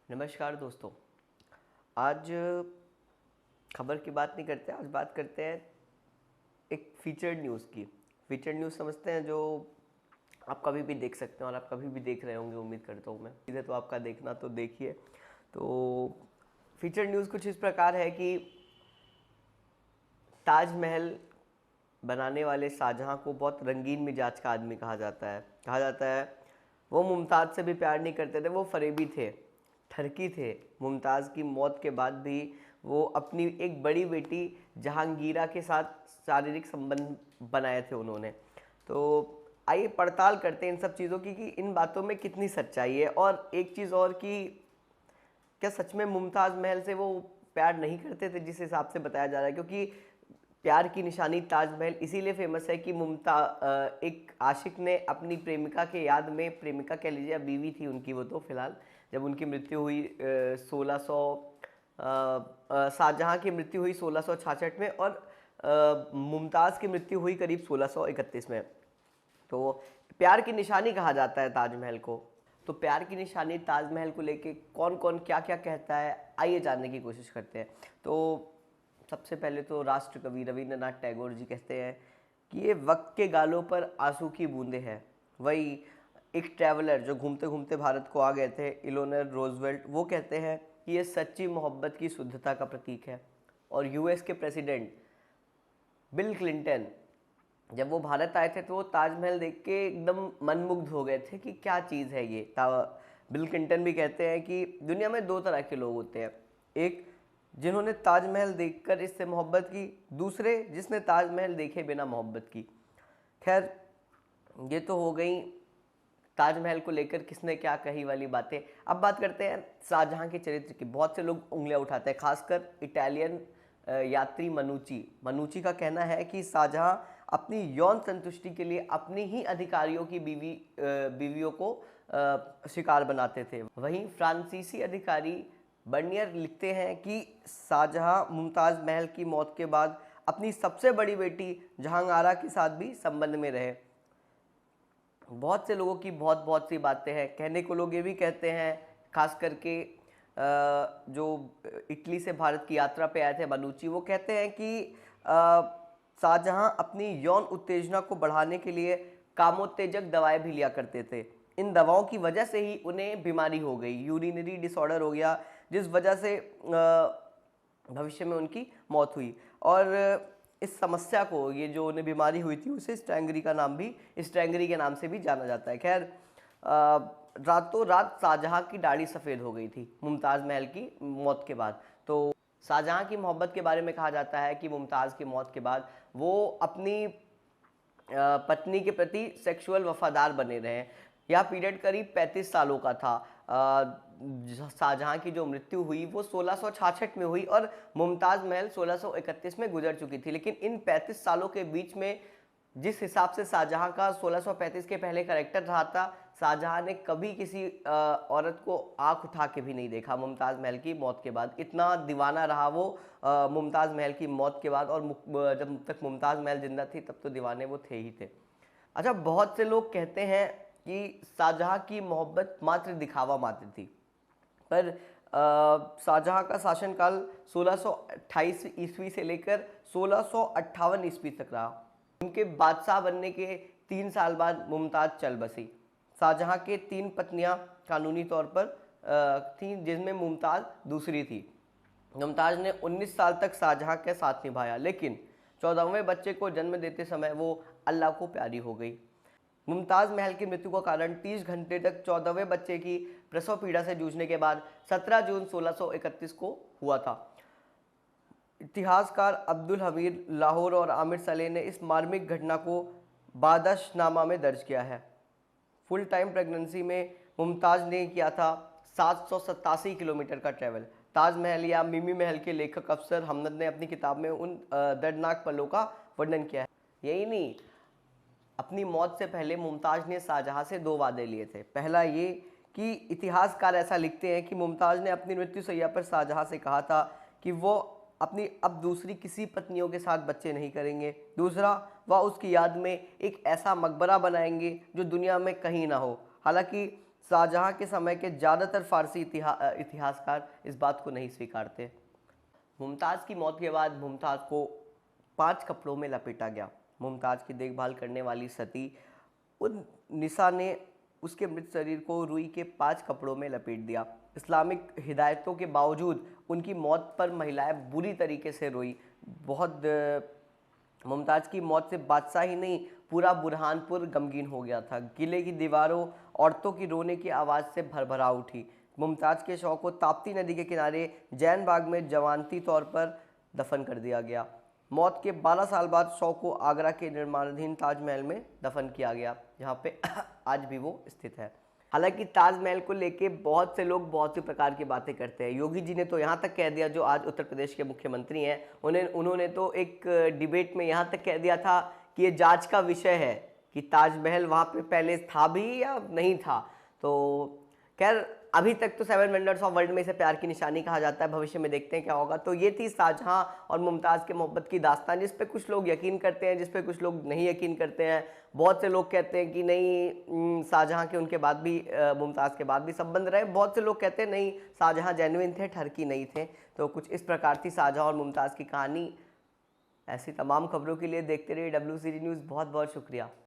नमस्कार दोस्तों। आज खबर की बात नहीं करते, आज बात करते हैं एक फीचर्ड न्यूज़ की। फीचर्ड न्यूज़ समझते हैं जो आप कभी भी देख सकते हैं और आप कभी भी देख रहे होंगे, उम्मीद करता हूँ मैं। सीधे तो आपका देखना तो देखिए। तो फीचर्ड न्यूज़ कुछ इस प्रकार है कि ताजमहल बनाने वाले शाहजहाँ को बहुत रंगीन मिजाज का आदमी कहा जाता है। वो मुमताज़ से भी प्यार नहीं करते थे, वो फरेबी थे, ठरकी थे। मुमताज़ की मौत के बाद भी वो अपनी एक बड़ी बेटी जहांगीरा के साथ शारीरिक संबंध बनाए थे उन्होंने। तो आइए पड़ताल करते हैं इन सब चीज़ों की कि इन बातों में कितनी सच्चाई है। और एक चीज़ और कि क्या सच में मुमताज़ महल से वो प्यार नहीं करते थे जिस हिसाब से बताया जा रहा है। क्योंकि प्यार की निशानी ताजमहल इसीलिए फेमस है कि एक आशिक ने अपनी प्रेमिका के याद में, प्रेमिका कह लीजिए या बीवी थी उनकी वो, तो फिलहाल जब उनकी मृत्यु हुई 1600 शाहजहाँ की मृत्यु हुई 1666 में और मुमताज़ की मृत्यु हुई करीब 1631 में। तो प्यार की निशानी कहा जाता है ताजमहल को। तो प्यार की निशानी ताजमहल को लेके कौन कौन क्या क्या कहता है, आइए जानने की कोशिश करते हैं। तो सबसे पहले तो राष्ट्र कवि रविंद्रनाथ टैगोर जी कहते हैं कि ये वक्त के गालों पर आंसू की बूंदें हैं। वही एक ट्रैवलर जो घूमते घूमते भारत को आ गए थे, इलेनोर रूजवेल्ट, वो कहते हैं कि ये सच्ची मोहब्बत की शुद्धता का प्रतीक है। और यूएस के प्रेसिडेंट बिल क्लिंटन जब वो भारत आए थे तो वो ताजमहल देख के एकदम मनमुग्ध हो गए थे कि क्या चीज़ है ये। बिल क्लिंटन भी कहते हैं कि दुनिया में दो तरह के लोग होते हैं, एक जिन्होंने ताजमहल देखकर इससे मोहब्बत की, दूसरे जिसने ताजमहल देखे बिना मोहब्बत की। खैर, ये तो हो गई ताजमहल को लेकर किसने क्या कही वाली बातें। अब बात करते हैं शाहजहाँ के चरित्र की। बहुत से लोग उंगलियां उठाते हैं, खासकर इटालियन यात्री मनुची का कहना है कि शाहजहाँ अपनी यौन संतुष्टि के लिए अपनी ही अधिकारियों की बीवियों को शिकार बनाते थे। वहीं फ्रांसीसी अधिकारी बर्नियर लिखते हैं कि शाहजहाँ मुमताज़ महल की मौत के बाद अपनी सबसे बड़ी बेटी जहांआरा के साथ भी संबंध में रहे। बहुत से लोगों की बहुत बहुत सी बातें हैं। कहने को लोग ये भी कहते हैं, खास करके जो इटली से भारत की यात्रा पे आए थे मनुची, वो कहते हैं कि शाहजहाँ अपनी यौन उत्तेजना को बढ़ाने के लिए कामोत्तेजक दवाएं भी लिया करते थे। इन दवाओं की वजह से ही उन्हें बीमारी हो गई, यूरिनरी डिसऑर्डर हो गया, जिस वजह से भविष्य में उनकी मौत हुई। और इस समस्या को, ये जो उन्हें बीमारी हुई थी, उसे स्ट्रैंगरी के नाम से भी जाना जाता है। खैर, रातों रात शाहजहाँ की दाढ़ी सफ़ेद हो गई थी मुमताज़ महल की मौत के बाद। तो शाहजहाँ की मोहब्बत के बारे में कहा जाता है कि मुमताज़ की मौत के बाद वो अपनी पत्नी के प्रति सेक्सुअल वफादार बने रहे। यह पीरियड करीब 35 सालों का था। शाहजहाँ की जो मृत्यु हुई वो 1666 में हुई और मुमताज़ महल 1631 में गुजर चुकी थी। लेकिन इन 35 सालों के बीच में जिस हिसाब से शाहजहाँ का 1635 के पहले कैरेक्टर रहा था, शाहजहाँ ने कभी किसी औरत को आंख उठा के भी नहीं देखा मुमताज़ महल की मौत के बाद। इतना दीवाना रहा वो मुमताज़ महल की मौत के बाद। और जब तक मुमताज़ महल जिंदा थी तब तो दीवाने वो थे ही थे। अच्छा, बहुत से लोग कहते हैं कि शाहजहाँ की मोहब्बत मात्र दिखावा मात्र थी, पर शाहजहाँ का शासनकाल 1628 ईस्वी से लेकर 1658 ईस्वी तक रहा। उनके बादशाह बनने के 3 साल बाद मुमताज़ चल बसी। शाहजहाँ के 3 पत्नियां कानूनी तौर पर थीं, जिनमें मुमताज़ दूसरी थी। मुमताज़ ने 19 साल तक शाहजहाँ के साथ निभाया, लेकिन 14वें बच्चे को जन्म देते समय वो अल्लाह को प्यारी हो गई। मुमताज़ महल की मृत्यु का कारण 30 घंटे तक 14वें बच्चे की प्रसव पीड़ा से जूझने के बाद 17 जून 1631 को हुआ था। इतिहासकार अब्दुल हमीद लाहौर और आमिर सलेह ने इस मार्मिक घटना को बादशनामा में दर्ज किया है। फुल टाइम प्रेगनेंसी में मुमताज़ ने किया था 787 किलोमीटर का ट्रैवल। ताजमहल या मिमी महल के लेखक अफसर हमद ने अपनी किताब में उन दर्दनाक पलों का वर्णन किया है। यही नहीं, अपनी मौत से पहले मुमताज़ ने शाहजहाँ से 2 वादे लिए थे। पहला ये कि इतिहासकार ऐसा लिखते हैं कि मुमताज़ ने अपनी मृत्यु शैया पर शाहजहाँ से कहा था कि वो अपनी अब दूसरी किसी पत्नियों के साथ बच्चे नहीं करेंगे। दूसरा, वह उसकी याद में एक ऐसा मकबरा बनाएंगे जो दुनिया में कहीं ना हो। हालांकि शाहजहां के समय के ज़्यादातर फारसी इतिहासकार इस बात को नहीं स्वीकारते। मुमताज़ की मौत के बाद मुमताज़ को 5 कपड़ों में लपेटा गया। मुमताज़ की देखभाल करने वाली सती उन निसा ने उसके मृत शरीर को रुई के 5 कपड़ों में लपेट दिया। इस्लामिक हिदायतों के बावजूद उनकी मौत पर महिलाएं बुरी तरीके से रोई। बहुत मुमताज़ की मौत से बादशाह ही नहीं, पूरा बुरहानपुर गमगीन हो गया था। किले की दीवारों औरतों की रोने की आवाज़ से भरभरा उठी। मुमताज़ के शव को ताप्ती नदी के किनारे जैन बाग में जमानती तौर पर दफन कर दिया गया। मौत के 12 साल बाद शव को आगरा के निर्माणाधीन ताजमहल में दफन किया गया, जहाँ पे आज भी वो स्थित है। हालांकि ताजमहल को लेके बहुत से लोग बहुत सी प्रकार की बातें करते हैं। योगी जी ने तो यहाँ तक कह दिया, जो आज उत्तर प्रदेश के मुख्यमंत्री हैं, उन्होंने तो एक डिबेट में यहाँ तक कह दिया था कि ये जांच का विषय है कि ताजमहल वहाँ पे पहले था भी या नहीं था। तो खैर अभी तक तो 7 वंडर्स ऑफ वर्ल्ड में इसे प्यार की निशानी कहा जाता है। भविष्य में देखते हैं क्या होगा। तो ये थी शाहजहां और मुमताज़ के मोहब्बत की दास्तान, जिस पे कुछ लोग यकीन करते हैं, जिस पे कुछ लोग नहीं यकीन करते हैं। बहुत से लोग कहते हैं कि नहीं, शाहजहां के उनके बाद भी मुमताज़ के बाद भी संबंध रहे। बहुत से लोग कहते हैं नहीं, शाहजहां जेन्युइन थे, ठरकी नहीं थे। तो कुछ इस प्रकार थी शाहजहां और मुमताज़ की कहानी। ऐसी तमाम खबरों के लिए देखते रहिए WCD न्यूज़। बहुत बहुत शुक्रिया।